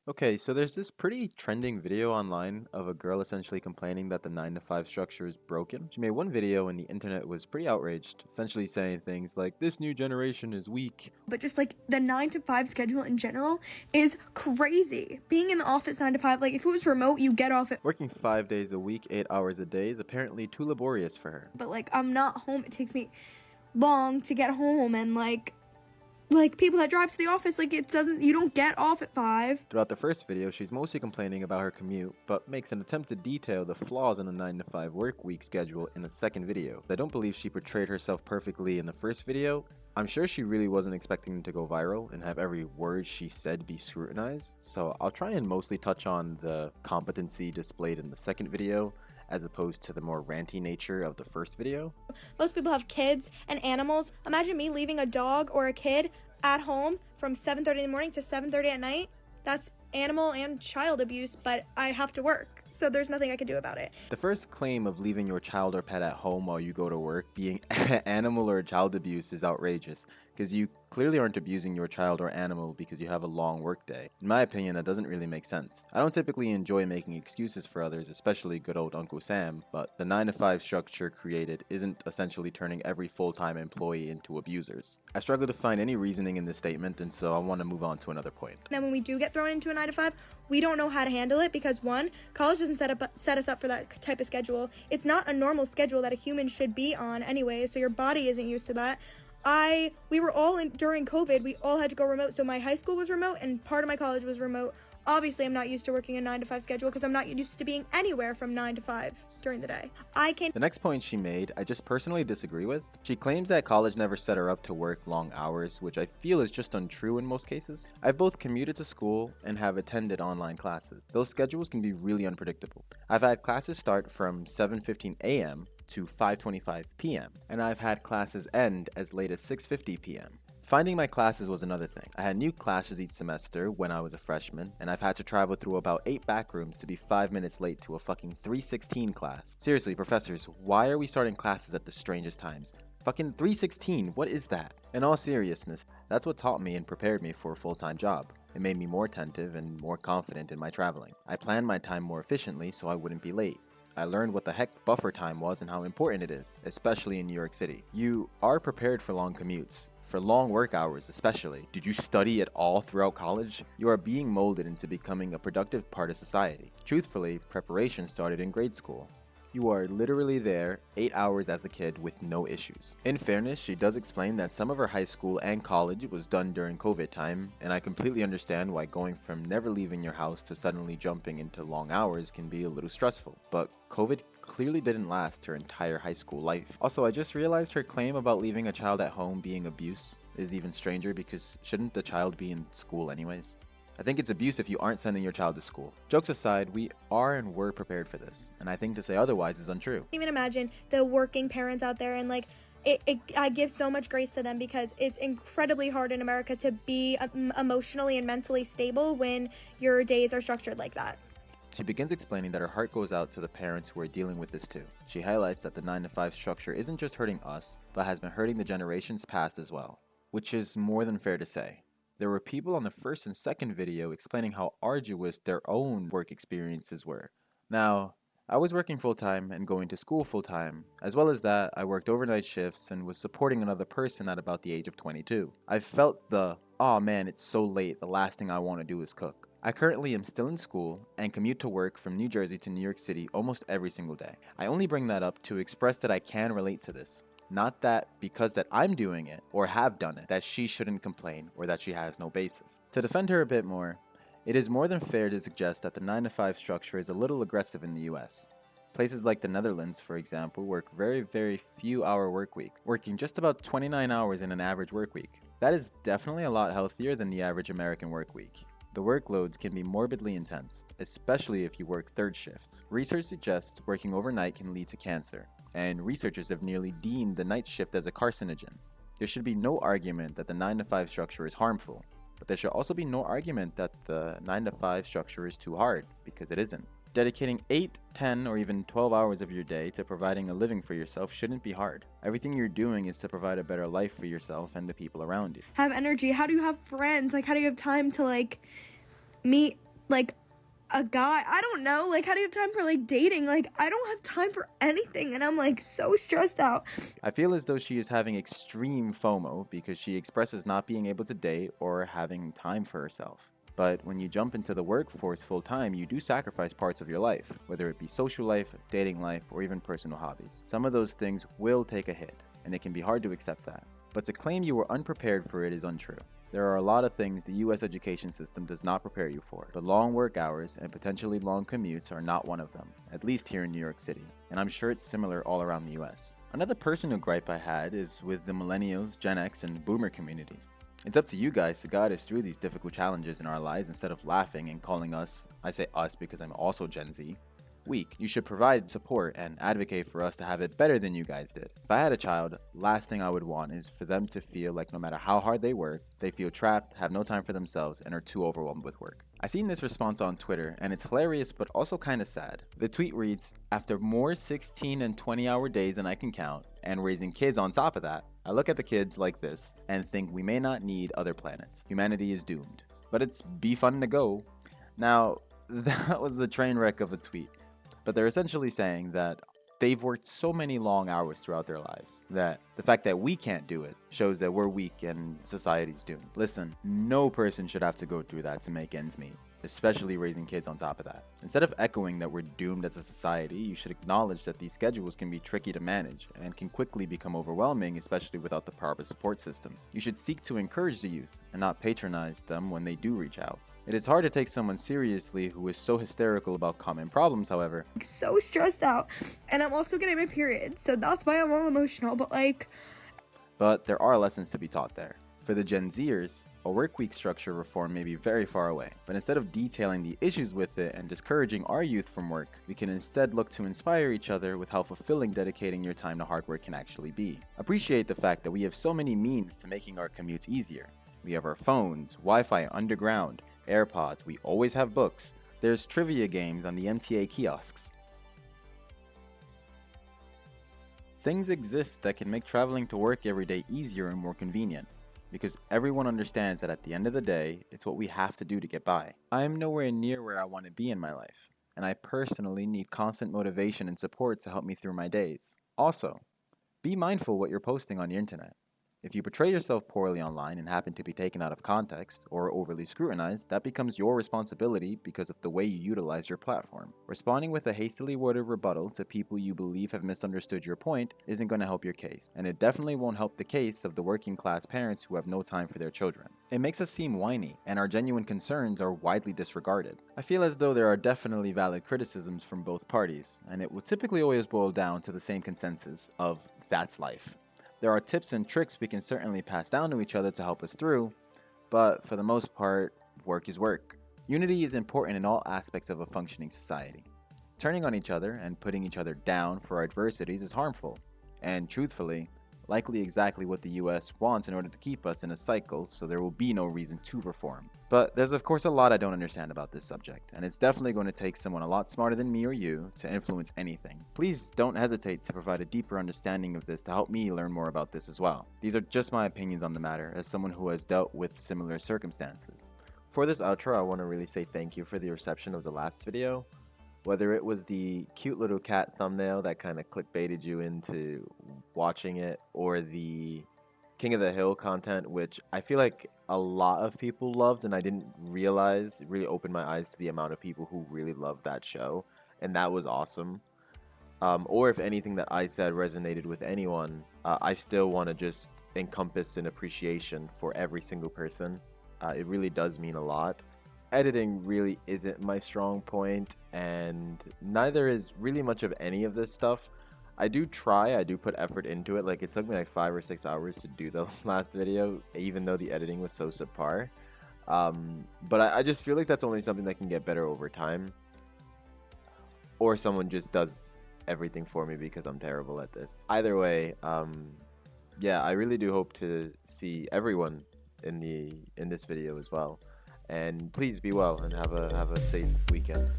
Okay, so there's this pretty trending video online of a girl essentially complaining that the 9 to 5 structure is broken. She made one video and the internet was pretty outraged, essentially saying things like, "This new generation is weak." But just like the 9 to 5 schedule in general is crazy. Being in the office 9 to 5, like if it was remote, you get off at, Working 5 days a week, 8 hours a day is apparently too laborious for her. but like I'm not home. It takes me long to get home, and like people that drive to the office, like it doesn't, you don't get off at 5. Throughout the first video, she's mostly complaining about her commute, but makes an attempt to detail the flaws in the 9 to 5 work week schedule in the second video. I don't believe she portrayed herself perfectly in the first video. I'm sure she really wasn't expecting to go viral and have every word she said be scrutinized, so I'll try and mostly touch on the competency displayed in the second video, as opposed to the more ranty nature of the first video. Most people have kids and animals. Imagine me leaving a dog or a kid at home from 7:30 in the morning to 7:30 at night. That's animal and child abuse, but I have to work, so there's nothing I can do about it. The first claim of leaving your child or pet at home while you go to work being animal or child abuse is outrageous, because you clearly aren't abusing your child or animal because you have a long work day. In my opinion, that doesn't really make sense. I don't typically enjoy making excuses for others, especially good old Uncle Sam, but the 9 to 5 structure created isn't essentially turning every full-time employee into abusers. I struggle to find any reasoning in this statement, and so I want to move on to another point. And then when we do get thrown into a 9 to 5, we don't know how to handle it because one, college doesn't set us up for that type of schedule. It's not a normal schedule that a human should be on anyway, so your body isn't used to that. We were all in during COVID, we all had to go remote, so my high school was remote and part of my college was remote. Obviously, I'm not used to working a 9 to 5 schedule because I'm not used to being anywhere from 9 to 5 during the day. The next point she made, I just personally disagree with. She claims that college never set her up to work long hours, which I feel is just untrue in most cases. I've both commuted to school and have attended online classes. Those schedules can be really unpredictable. I've had classes start from 7:15 a.m. to 5:25 p.m., and I've had classes end as late as 6:50 p.m. Finding my classes was another thing. I had new classes each semester when I was a freshman, and I've had to travel through about 8 back rooms to be 5 minutes late to a fucking 3:16 class. Seriously, professors, why are we starting classes at the strangest times? Fucking 3:16, what is that? In all seriousness, that's what taught me and prepared me for a full-time job. It made me more attentive and more confident in my traveling. I planned my time more efficiently so I wouldn't be late. I learned what the heck buffer time was and how important it is, especially in New York City. You are prepared for long commutes, for long work hours especially. Did you study at all throughout college? You are being molded into becoming a productive part of society. Truthfully, preparation started in grade school. You are literally there 8 hours as a kid with no issues. In fairness, she does explain that some of her high school and college was done during COVID time, and I completely understand why going from never leaving your house to suddenly jumping into long hours can be a little stressful. But COVID clearly didn't last her entire high school life. Also, I just realized her claim about leaving a child at home being abuse is even stranger because shouldn't the child be in school anyways? I think it's abuse if you aren't sending your child to school. Jokes aside, we are and were prepared for this, and I think to say otherwise is untrue. Even imagine the working parents out there, and like I give so much grace to them because it's incredibly hard in America to be emotionally and mentally stable when your days are structured like that. She begins explaining that her heart goes out to the parents who are dealing with this too. She highlights that the 9 to 5 structure isn't just hurting us, but has been hurting the generations past as well, which is more than fair to say. There were people on the first and second video explaining how arduous their own work experiences were. Now, I was working full-time and going to school full-time. As well as that, I worked overnight shifts and was supporting another person at about the age of 22. I felt "aw man, it's so late, the last thing I want to do is cook." I currently am still in school and commute to work from New Jersey to New York City almost every single day. I only bring that up to express that I can relate to this. Not that because that I'm doing it or have done it, that she shouldn't complain or that she has no basis. To defend her a bit more, it is more than fair to suggest that the 9 to 5 structure is a little aggressive in the US. Places like the Netherlands, for example, work very few hour work week, working just about 29 hours in an average work week. That is definitely a lot healthier than the average American work week. The workloads can be morbidly intense, especially if you work third shifts. Research suggests working overnight can lead to cancer, and researchers have nearly deemed the night shift as a carcinogen. There should be no argument that the 9 to 5 structure is harmful, but there should also be no argument that the 9 to 5 structure is too hard, because it isn't. Dedicating 8, 10, or even 12 hours of your day to providing a living for yourself shouldn't be hard. Everything you're doing is to provide a better life for yourself and the people around you. Have energy. How do you have friends? Like how do you have time to like meet like a guy. I don't know, like, how do you have time for like dating? Like, I don't have time for anything, and I'm like so stressed out. I feel as though she is having extreme FOMO because she expresses not being able to date or having time for herself. But when you jump into the workforce full time, you do sacrifice parts of your life, whether it be social life, dating life, or even personal hobbies. Some of those things will take a hit, and it can be hard to accept that. But to claim you were unprepared for it is untrue. There are a lot of things the US education system does not prepare you for, but long work hours and potentially long commutes are not one of them, at least here in New York City, and I'm sure it's similar all around the US. Another personal gripe I had is with the millennials, Gen X, and boomer communities. It's up to you guys to guide us through these difficult challenges in our lives instead of laughing and calling us, I say us because I'm also Gen Z, weak. You should provide support and advocate for us to have it better than you guys did. If I had a child, last thing I would want is for them to feel like no matter how hard they work, they feel trapped, have no time for themselves, and are too overwhelmed with work. I seen this response on Twitter, and it's hilarious but also kinda sad. The tweet reads, "After more 16 and 20-hour days than I can count, and raising kids on top of that, I look at the kids like this and think we may not need other planets. Humanity is doomed. But it's be fun to go." Now, that was a train wreck of a tweet. But they're essentially saying that they've worked so many long hours throughout their lives that the fact that we can't do it shows that we're weak and society's doomed. Listen, no person should have to go through that to make ends meet, especially raising kids on top of that. Instead of echoing that we're doomed as a society, you should acknowledge that these schedules can be tricky to manage and can quickly become overwhelming, especially without the proper support systems. You should seek to encourage the youth and not patronize them when they do reach out. It is hard to take someone seriously who is so hysterical about common problems, however. Like, so stressed out, and I'm also getting my period, so that's why I'm all emotional. But there are lessons to be taught there. For the Gen Zers, a workweek structure reform may be very far away, but instead of detailing the issues with it and discouraging our youth from work, we can instead look to inspire each other with how fulfilling dedicating your time to hard work can actually be. Appreciate the fact that we have so many means to making our commutes easier. We have our phones, Wi-Fi underground, AirPods, we always have books. There's trivia games on the MTA kiosks. Things exist that can make traveling to work every day easier and more convenient, because everyone understands that at the end of the day, it's what we have to do to get by. I am nowhere near where I want to be in my life, and I personally need constant motivation and support to help me through my days. Also, be mindful what you're posting on the internet. If you portray yourself poorly online and happen to be taken out of context or overly scrutinized, that becomes your responsibility because of the way you utilize your platform. Responding with a hastily worded rebuttal to people you believe have misunderstood your point isn't going to help your case, and it definitely won't help the case of the working class parents who have no time for their children. It makes us seem whiny, and our genuine concerns are widely disregarded. I feel as though there are definitely valid criticisms from both parties, and it will typically always boil down to the same consensus of that's life. There are tips and tricks we can certainly pass down to each other to help us through, but for the most part, work is work. Unity is important in all aspects of a functioning society. Turning on each other and putting each other down for our adversities is harmful, and truthfully, likely exactly what the US wants in order to keep us in a cycle, so there will be no reason to reform. But there's of course a lot I don't understand about this subject, and it's definitely going to take someone a lot smarter than me or you to influence anything. Please don't hesitate to provide a deeper understanding of this to help me learn more about this as well. These are just my opinions on the matter as someone who has dealt with similar circumstances. For this outro, I want to really say thank you for the reception of the last video. Whether it was the cute little cat thumbnail that kind of clickbaited you into watching it, or the King of the Hill content, which I feel like a lot of people loved, and I didn't realize, it really opened my eyes to the amount of people who really loved that show, and that was awesome. Or if anything that I said resonated with anyone, I still want to just encompass an appreciation for every single person. It really does mean a lot. Editing really isn't my strong point, and neither is really much of any of this stuff. I do put effort into it. Like, it took me like 5 or 6 hours to do the last video, even though the editing was so subpar. But I just feel like that's only something that can get better over time, or someone just does everything for me because I'm terrible at this. Either way, yeah, I really do hope to see everyone in this video as well. And please be well and have a safe weekend.